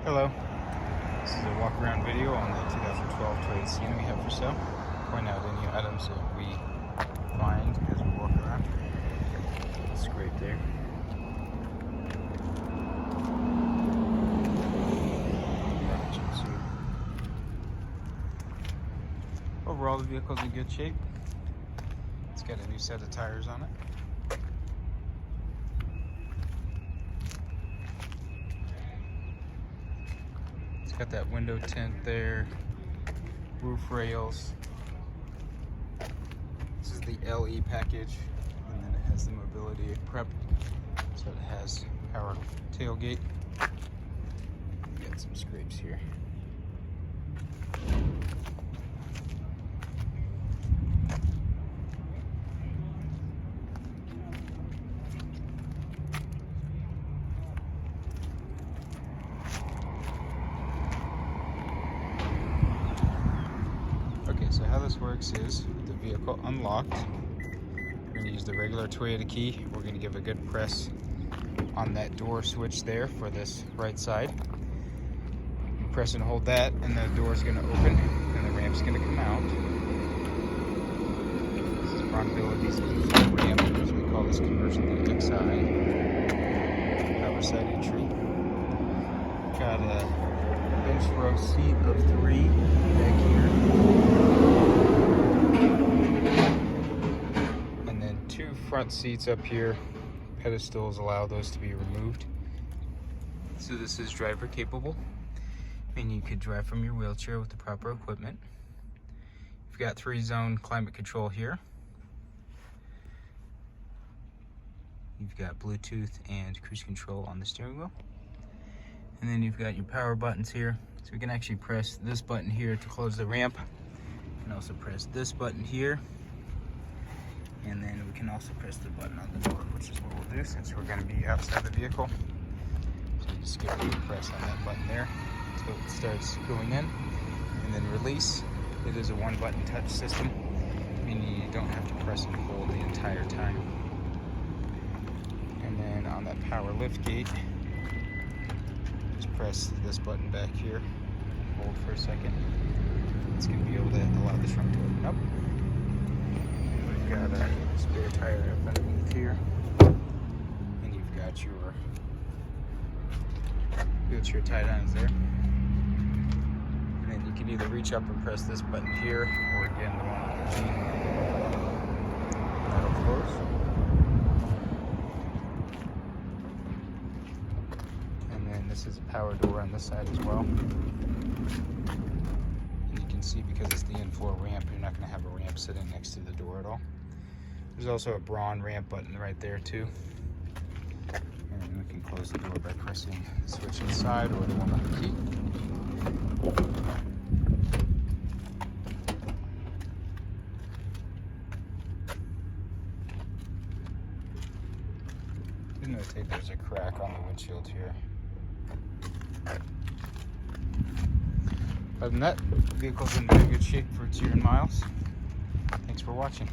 Hello, this is a walk around video on the 2012 Toyota Sienna we have for sale. Point out any items that we find as we walk around. It's great there. Overall, the vehicle's in good shape. It's got a new set of tires on it. Got that window tint there, roof rails. This is the LE package, and then it has the mobility prep, so it has power tailgate. Got some scrapes here. So how this works is, with the vehicle unlocked, we're going to use the regular Toyota key. We're going to give a good press on that door switch there for this right side. Press and hold that, and the door is going to open, and the ramp's going to come out. This is Braunability's E-Flow ramp, as we call this conversion, the XI Power Side Entry. Got a bench row seat of 3 back here. Front seats up here, pedestals allow those to be removed. So this is driver capable, and you could drive from your wheelchair with the proper equipment. You've got 3-zone climate control here. You've got Bluetooth and cruise control on the steering wheel. And then you've got your power buttons here. So we can actually press this button here to close the ramp. You can also press this button here. And then we can also press the button on the door, which is what we'll do since we're going to be outside the vehicle. So you just give a good press on that button there until it starts going in, and then release. It is a 1-button touch system, meaning you don't have to press and hold the entire time. And then on that power lift gate, just press this button back here, hold for a second. It's going to be able to allow the trunk to open up. Got a spare tire up underneath here, and you've got your wheelchair tie downs there. And then you can either reach up and press this button here, or again the one on the G. That'll close. And then this is a power door on this side as well. And you can see, because it's the in-floor ramp, you're not going to have a ramp sitting next to the door at all. There's also a Braun ramp button right there too. And then we can close the door by pressing the switch inside or the one on the key. Didn't notate there's a crack on the windshield here. Other than that, the vehicle's in very good shape for its year and miles. Thanks for watching.